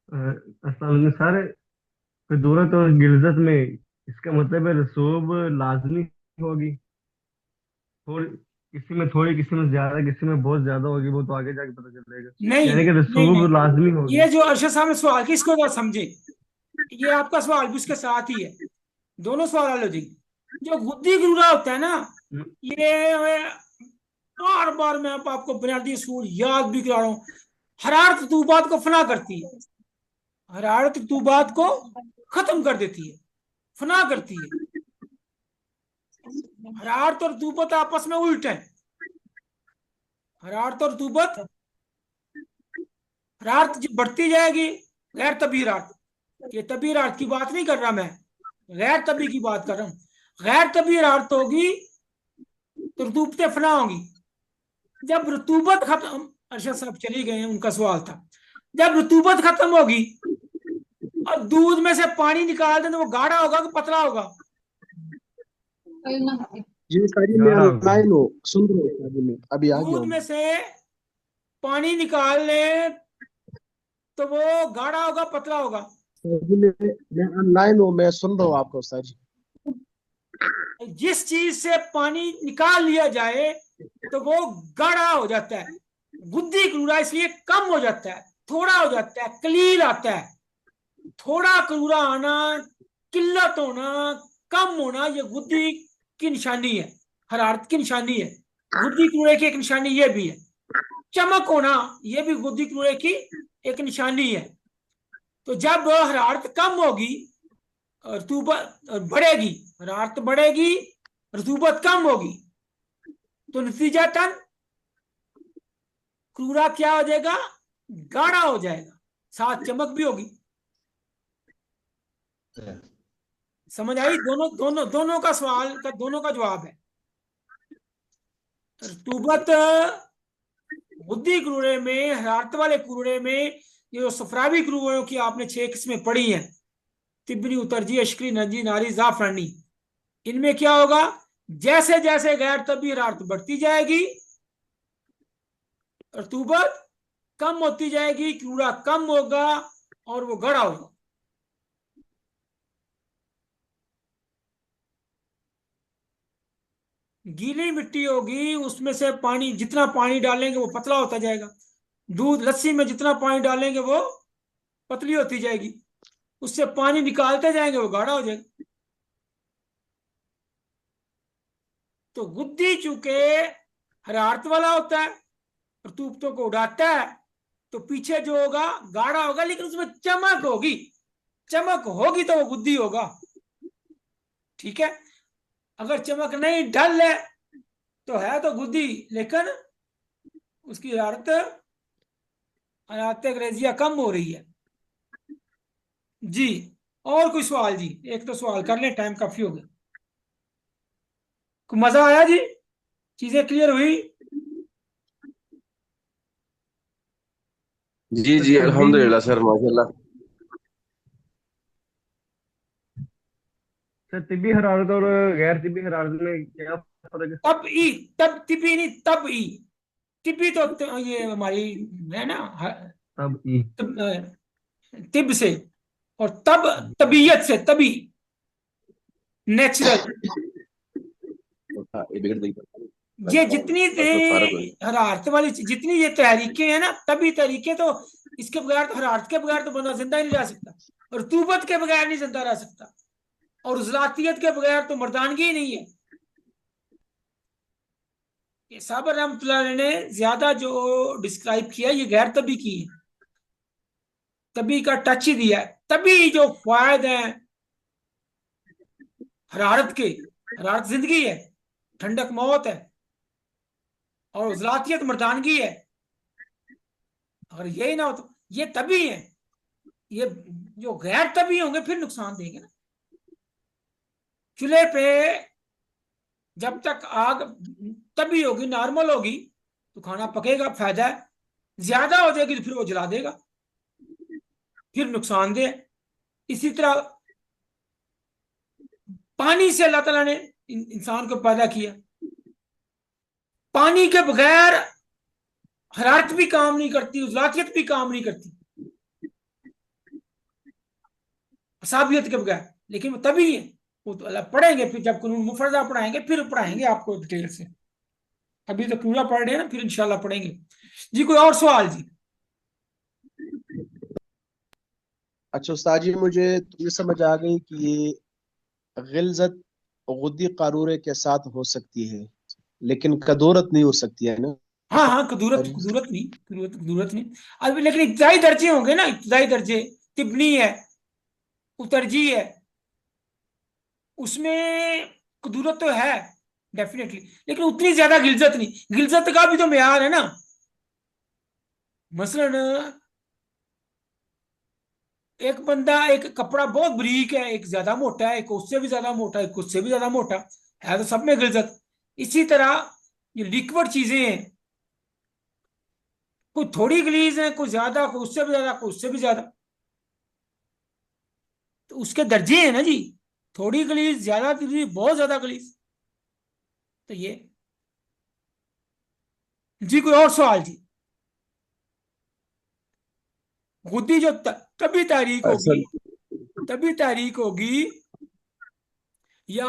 अस्सलाम वालेकुम सर। फिदूरत और गिलजत में इसका मतलब है रसूब लाजमी होगी। थोड़ी किसी में थोड़ी, किसी में ज्यादा, किसी में बहुत ज्यादा होगी, वो तो आगे जाके पता चलेगा। नहीं यानी कि नहीं रसूब नहीं, लाजमी होगी। ये जो अरशद साहब ने सवाल किया इसको जरा समझे। ये आपका सवाल भी उसके साथ ही है, दोनों सवाल अलग जी। जो गुद्दी गुरूरा होता है ना, हम्म, ये बार बार मैं आपको बुनियादी असूल याद भी करा रहा हूं। हरारत रतूबात को फना करती है, हरारत रतूबात को खत्म कर देती है, फना करती है। हरारत और रतूबत आपस में उल्ट है। हरारत और रतूबत, हरारत जब बढ़ती जाएगी, गैर तभी हरारत, ये तभी हरारत की बात नहीं कर रहा मैं, गैर तभी की बात कर रहा हूं। गैर तभी हरारत होगी तो रतूबतें फना होंगी। जब रतूबत खत्म, अरशद साहब चली गए हैं, उनका सवाल था। जब रतूबत खत्म होगी और दूध में से पानी निकाल दें तो वो गाढ़ा होगा कि पतला होगा? जी साजी में गाढ़ा होगा। ऑनलाइन हो, सुन रहे हो साजी में, अभी आ गया दूध हूँ में मैं। से पानी निकाल लें तो वो गाढ़ा होगा पतला होगा? साजी में मैं ऑनलाइन हूँ, मैं सुन रहा हूँ आपको साजी। जिस चीज से पानी निकाल लिया जाए तो वो गाढ़ा हो जाता है। गुद्दी क्रूरा इसलिए कम हो जाता है, थोड़ा हो जाता है, कलील आता है। थोड़ा क्रूरा आना, किल्लत होना, कम होना, ये गुद्दी की निशानी है, हरारत की निशानी है। गुद्दी क्रूरे की एक निशानी ये भी है। चमक होना, ये भी गुद्दी क्रूरे की एक निशानी है। तो जब हरारत कम होगी, रतूबत बढ़ेगी, हरारत बढ़ेगी, रतूबत कम होगी, तो नतीजतन क्रूरा क्या हो जाएगा? गाढ़ा हो जाएगा, साथ चमक भी होगी। समझ आई? दोनों दोनों दोनों का सवाल का दोनों का जवाब है। रतूबत बुद्धि क्रूरे में, हरारत वाले क्रूरे में, ये जो सफरावी क्रूरों की आपने 6 किस्में पढ़ी हैं, तिबनी, उतरजी, अशकरी, नंजी, नारी, जाफरानी, इनमें क्या होगा? जैसे जैसे गैर तबी हरारत बढ़ती जाएगी, रतूबत कम होती जाएगी, क्रूरा कम होगा और वो गड़ा होगा। गीली मिट्टी होगी, उसमें से पानी, जितना पानी डालेंगे वो पतला होता जाएगा। दूध लस्सी में जितना पानी डालेंगे वो पतली होती जाएगी। उससे पानी निकालते जाएंगे वो गाढ़ा हो जाएगा। तो गुद्दी चूंकि हरारत वाला होता है, रतूबतों को उड़ाता है, तो पीछे जो होगा गाढ़ा होगा, लेकिन उसमें चमक होगी। चमक होगी तो वो गुद्दी होगा। ठीक है? अगर चमक नहीं, ढल है, तो है तो गुद्दी, लेकिन उसकी हरारत, हरारत अंग्रेजिया कम हो रही है। जी। और कोई सवाल जी? एक तो सवाल कर ले, टाइम काफी हो गया। को मजा आया जी? चीजें क्लियर हुई? जी तो जी तभी अल्हम्दुलिल्लाह सर माशाल्लाह। सर, तिबी हरारत और गैर तिबी हरारत में क्या फर्क है? तब ई, तब तिबी नहीं, तब ई। तिबी तो ये हमारी है ना, तब ई। तिब से, और तब तबीयत से, तभी नेचुरल। हाँ, ये बिगड़ गई। ये जितनी बस मैं फारग हुई। हरारत वाली जितनी ये तहरीकें हैं ना, तभी तहरीकें तो, इसके बगैर तो, हरारत के बगैर तो बंदा जिंदा ही नहीं रह सकता, और रतूबत के बगैर नहीं जिंदा रह सकता, और ज़लातियत के बगैर तो मर्दानगी ही नहीं है। ये साबर रहमतुल्लाह ने ज्यादा जो डिस्क्राइब किया, ये गैर तभी की है, तभी का टच ही दिया है। तभी जो फायद है हरारत के, हरारत जिंदगी है, ठंडक मौत है, और ज़लातियत मर्दानगी है। अगर यही ना हो तो ये तभी है। ये जो गैर तभी होंगे फिर नुकसान देंगे ना। चूल्हे पे जब तक आग तभी होगी, नॉर्मल होगी, तो खाना पकेगा, फायदा है। ज्यादा हो जाएगी तो फिर वो जला देगा, फिर नुकसानदेह है। इसी तरह पानी से अल्लाह ताला ने इंसान को पैदा किया। पानी के बगैर हरारत भी काम नहीं करती, उजलातियत भी काम नहीं करती। साबियत के बगैर। लेकिन वो तभी वो तो अल्लाह पढ़ेंगे, फिर जब कानून मुफर्रदा पढ़ाएंगे फिर पढ़ाएंगे आपको डिटेल से। अभी तो पूरा पढ़ रहे हैं ना, फिर इंशाल्लाह पढ़ेंगे। जी कोई और सवाल जी? अच्छा उस्ताद जी, मुझे तो ये समझ आ गई कि ये गिलजत गुद्दी कारूरे के साथ हो सकती है, लेकिन कदूरत नहीं हो सकती है ना हाँ हाँ, कदूरत उस्ताद जी? कदूरत नहीं। अब लेकिन इब्तदाई दर्जे होंगे ना, इब्तदाई दर्जे, तिबनी है, उतरजी है, उसमें कदूरत तो है डेफिनेटली, लेकिन उतनी ज्यादा गिलजत नहीं। गिलजत का भी तो मेयार है ना। मसलन एक बंदा, एक कपड़ा बहुत बारीक है, एक ज्यादा मोटा है, एक उससे भी ज्यादा मोटा, एक उससे भी ज्यादा मोटा, है तो सब में गिलजत। इसी तरह ये लिक्विड चीजें हैं, कोई थोड़ी गलीज है, कोई ज्यादा, कोई उससे भी ज्यादा, कोई उससे भी ज्यादा, तो उसके दर्जे हैं ना जी। थोड़ी गलीज, ज्यादा गलीज, बहुत ज्यादा गलीज, तो ये। जी कोई और सवाल जी? गुद्दी जो तभी तारीख होगी, असल तभी तारीख होगी, या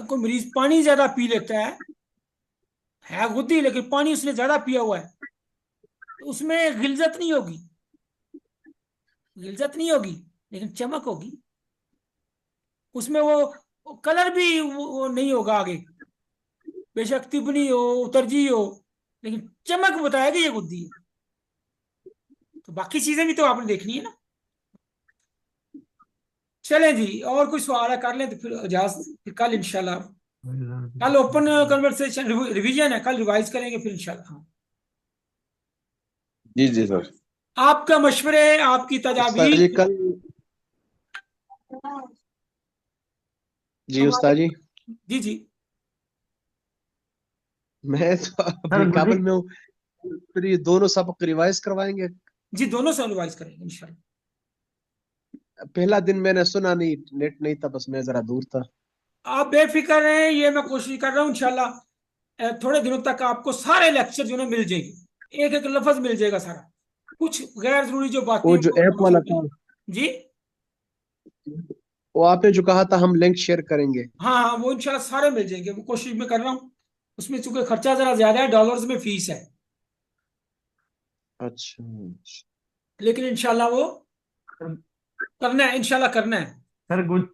कोई मरीज पानी ज्यादा पी लेता है गुद्दी, लेकिन पानी उसने ज्यादा पिया हुआ है, तो उसमें गिलजत नहीं होगी, गिलजत नहीं होगी, लेकिन चमक होगी। उसमें वो कलर भी वो नहीं होगा आगे, बेशक तिबनी हो, उतरजी हो, लेकिन चमक बताएगी ये गुद्दी है। तो बाकी चीजें भी तो आपने देखनी है ना। चलें जी, और कोई सवाल है कर लें, तो फिर इजाजत, फिर कल इंशाल्लाह। कल ओपन कन्वर्सेशन रिवीजन है, कल रिवाइज करेंगे फिर इंशाल्लाह। हाँ, जी जी सर। आपका मशवरे, आपकी उस्ताद जी तजावीज कल, जी हमारे। उस्ताद जी, जी जी। मैं तो सर अभी गुद्दी काबुल में हूँ, फिर ये दोनों सबक रिवाइज करवाएंगे? जी, दोनों से रिवाइज करेंगे इंशाल्लाह। पहला दिन मैंने सुना नहीं, नेट नहीं था, बस मैं जरा दूर था। आप बेफिक्र रहें, ये मैं कोशिश कर रहा हूँ इंशाल्लाह थोड़े दिनों तक आपको सारे लेक्चर जो है मिल जाएंगे, एक एक लफ्ज मिल जाएगा सारा। कुछ गैर जरूरी जो बातें वो हैं जो वो ऐप थोड़ा सा वाला मिल। था, जी वो आपने जो कहा था हम लिंक शेयर करेंगे। हाँ हाँ, वो इंशाल्लाह सारे मिल जाएंगे, वो कोशिश में कर रहा हूँ। उसमें चूंकि खर्चा जरा ज्यादा है, डॉलर्स में फीस है, अच्छा लेकिन इंशाल्लाह वो करना है, इंशाल्लाह करना है। सर गुद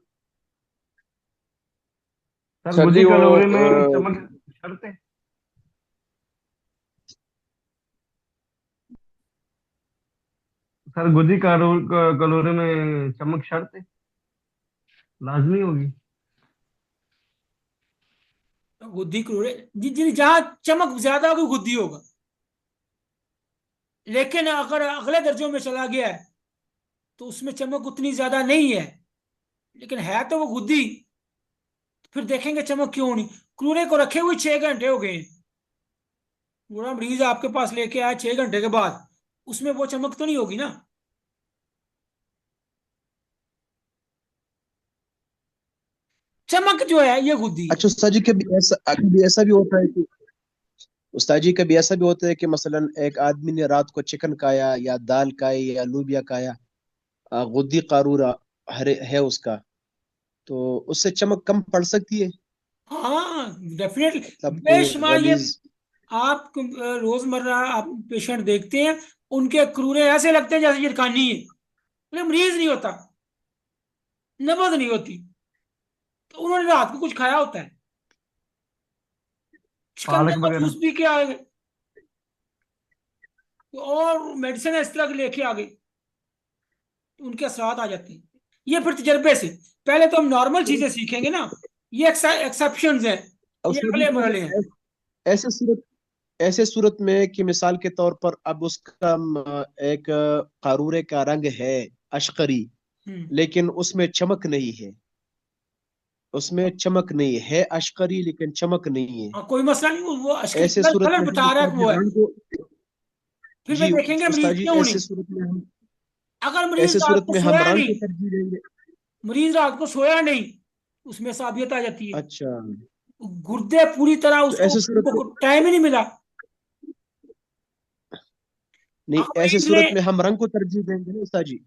सर सर गुद्दी जी वो कलोरी में चमक शर्त है? सर गुद्दी कलोरी में चमक शर्त है, लाजमी होगी? गुद्दी क्रूरे जी जी, जहाँ चमक ज्यादा होगी गुद्दी होगा, लेकिन अगर अगले दर्जों में चला गया है तो उसमें चमक उतनी ज्यादा नहीं है, लेकिन है तो वो गुद्दी। फिर देखेंगे चमक क्यों नहीं। क्रूरे को रखे हुए 6 घंटे हो गए, पूरा मरीज आपके पास लेके आया 6 घंटे के बाद, उसमें वो चमक तो नहीं होगी ना। चमक जो है ये गुद्दी है। अच्छा उस्ताद जी, कभी ऐसा भी होता है कि, उस्ताद जी कभी ऐसा भी होता है कि मसलन एक आदमी ने रात को चिकन खाया या दाल खाई या लूबिया खाया, गुद्दी कारूरा है उसका, तो उससे चमक कम पड़ सकती है? हाँ डेफिनेटली, मतलब कोई बेशुमार ये। गलीज। आप रोजमर्रा आप पेशेंट देखते हैं, उनके क्रूरे ऐसे लगते हैं जैसे जिरकानी है, लेकिन मरीज नहीं होता, नबज नहीं होती, तो उन्होंने रात को कुछ खाया होता है, शिकंजा पालक का वगैरह? जूस पी के आ गए, और मेडिसिन इस तरह की लेके आ गई, तो उनके असरात आ जाते हैं। ये फिर तजर्बे से, पहले तो हम नॉर्मल चीजें सीखेंगे ना, ये एक्सेप्शन हैं, ये उस्ताद जी अगले फिर मरहले हैं। ऐसे सूरत ऐसे सूरत में कि मिसाल के तौर पर अब उसका एक कारूरे का रंग है अशकरी, हम्म। लेकिन उसमें चमक नहीं है, उसमें चमक नहीं है, अशकरी लेकिन चमक नहीं है। हाँ, कोई मसला नहीं, वो अश्करी ऐसे कलर सूरत कलर में हम बता रहा है उस्ताद कि जी वो है। रंग को, फिर जी मैं देखेंगे उस्ताद मरीज जी क्यों नहीं। ऐसे सूरत में हम अगर मरीज ऐसे रात सूरत को में हम सोया रंग नहीं, को तरजीह देंगे? मरीज रात को सोया नहीं, उसमें साबियत आ जाती है। अच्छा, गुर्दे पूरी तरह तो उसको ऐसे सूरत में, उनको टाइम ही नहीं मिला। नहीं अब ऐसे मरीज ने, सूरत में हम रंग को तरजीह देंगे ना उस्ताद जी?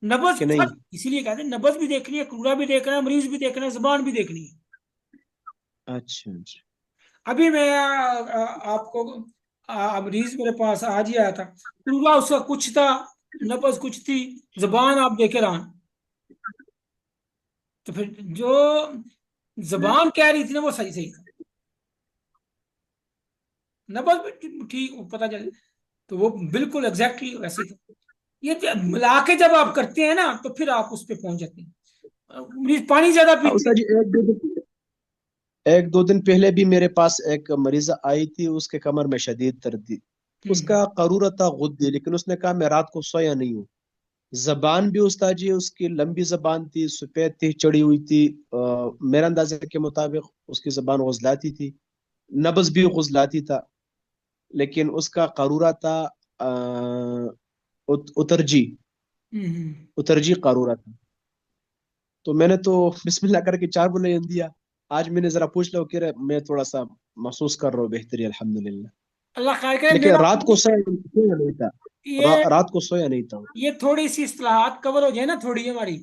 नब्ज कि नहीं? इसीलिए कहते हैं नब्ज भी देखनी है, क्रूरा भी देखना है, मरीज भी देखना है, जुबान भी देखनी है। अच्छा अच्छा। अभी मैं आपको मरीज मेरे पास आज ही आया था, क्रूरा उसका कुछ था, नब्ज कुछ थी, जुबान आप देखे रहा, तो फिर जो जुबान कह रही थी ना वो सही सही था, नब्ज भी ठीक पता चले, तो वो बिल्कुल एग्जैक्टली वैसे ही था। ये मिला के जब आप करते हैं ना तो फिर आप उस पर पहुंच जाते हैं। मरीज पानी ज्यादा हाँ पीते उस्ताद जी, एक दो दिन पहले भी मेरे पास एक मरीजा आई थी, उसके कमर में शदीद दर्द थी। हैं। उसका करूरा था गुद्दी, लेकिन उसने कहा मैं रात को सोया नहीं हूँ। जबान भी उस्ताद जी उसकी लंबी जबान थी, सफेद थी, चढ़ी हुई थी। मेरे अंदाजे के मुताबिक उसकी जबान गुजलाती थी, नब्ज भी गुजलाती था। लेकिन उसका करूरा था उतरजी, हम्म। उतरजी करूरा था। तो मैंने तो बिस्मिल्लाह करके चार बुले दिया। आज मैंने जरा पूछ लो कि मैं थोड़ा सा महसूस कर रहा हूँ बेहतरी, अल्हम्दुलिल्लाह। अल्लाह खैर करे। लेकिन मेरा रात को सोया नहीं था। ये रात को सोया नहीं था। ये थोड़ी सी इस्तेलाहात कवर हो जाए ना थोड़ी हमारी,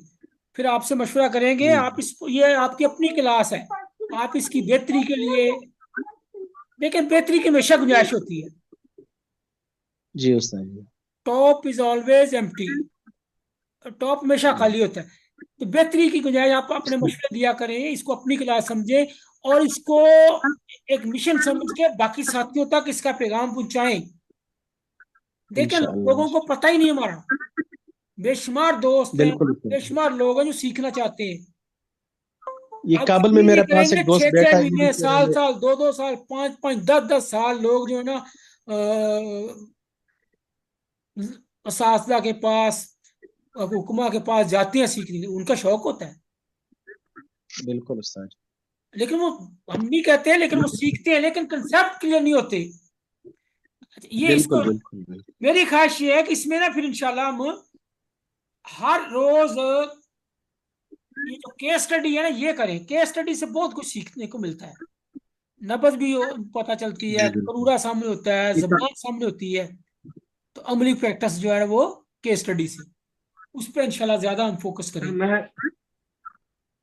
फिर आपसे मशवरा करेंगे। जी आप इस ये आपकी अपनी क्लास है, आप इसकी बेहतरी के लिए, लेकिन बेहतरी की हमेशा गुंजाइश होती है। जी उस्ताद जी। Top is always empty, top हमेशा खाली होता है। तो बेहतरी की गुंजाइश, आप अपने मशवरे दिया करें, इसको अपनी क्लास समझें और इसको एक मिशन समझ के बाकी साथियों तक इसका पैगाम पहुंचाएं। देखें इंशाअल्लाह। लोगों को पता ही नहीं हमारा, बेशुमार दोस्त हैं, बिल्कुल उस्ताद जी। बेशुमार लोग हैं जो सीखना चाहते हैं। ये अब काबुल में ये मेरे पास करेंगे एक दोस्त छह छह बैठा है, ये भी महीने, कह रहे साल हैं। साल, दो दो साल, पांच पांच, दस दस साल लोग जो है ना असातिज़ा के पास, हुक्मा के पास जाते हैं सीखने के लिए, उनका शौक होता है। बिल्कुल उस्ताद जी। लेकिन वो, हम भी कहते हैं लेकिन वो सीखते हैं, लेकिन कंसेप्ट क्लियर नहीं होते। अच्छा, ये इसको, बिल्कुल बिल्कुल बिल्कुल। मेरी ख्वाहिश ये है कि इसमें ना फिर इंशाल्लाह हम हर रोज ये जो केस स्टडी है ना ये करें। केस स्टडी से बहुत कुछ सीखने को मिलता है, नब्ज भी पता चलती है, जी बिल्कुल। करूरा सामने होता है, ये जबान सामने होती है। तो अमली प्रैक्टिस जो है वो केस स्टडी से, उस पर इंशाल्लाह ज्यादा हम फोकस सर करें। मैं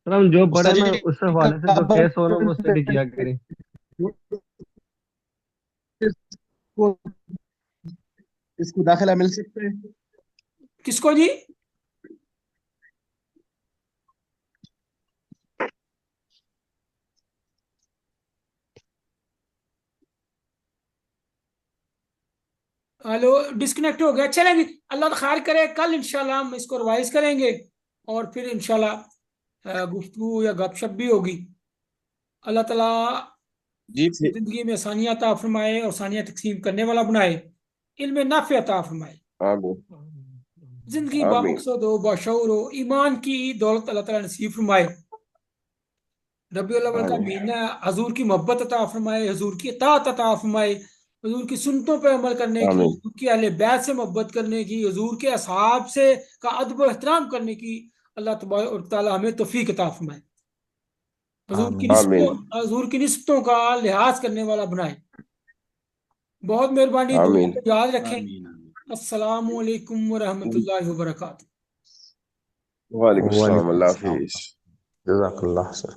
सर हम जो पढ़े उस्ताद ना जी, उस हवाले से जो केस हो रहा है वो स्टडी किया करें। इसको इसको दाखिला मिल सकता है? किसको जी? हेलो, डिस्कनेक्ट हो गया, चलेंगे। अल्लाह खैर करे, कल इंशाल्लाह हम इसको रिवाइज करेंगे और फिर इंशाल्लाह गुफ्तगू या गपशप भी होगी। अल्लाह ताला जी फिर। जिंदगी में आसानियां अता फरमाए और आसानियां तकसीम करने वाला बनाए, इल्म नाफे अता फरमाए, आमीन। जिंदगी आमीन। बामकसद हो, बाशऊर हो, ईमान की दौलत अल्लाह ताला नसीब फरमाए। रबीउल अव्वल का आमीन। महीना, हजूर की मोहब्बत अता फरमाए, हजूर की इताअत अता फरमाए, हजूर की सुन्नतों पर अमल करने की, आमीन। हजूर की अहले बैत से मोहब्बत करने की, हजूर के असहाब से का अदब व एहतराम करने की अल्लाह तबारक व तआला हमें तौफीक अता फरमाए। आमीन। आमीन। हजूर की निस्बतों का लिहाज करने वाला बनाए। बहुत मेहरबानी, दुआ आमीन। को याद रखें। आमीन आमीन। अस्सलामु अलैकुम व रहमतुल्लाहि व बरकातुहू। वालेकुम अस्सलाम, वालेकुम अल्लाह अस्सलाम। हाफिज। जज़ाकल्लाह सर।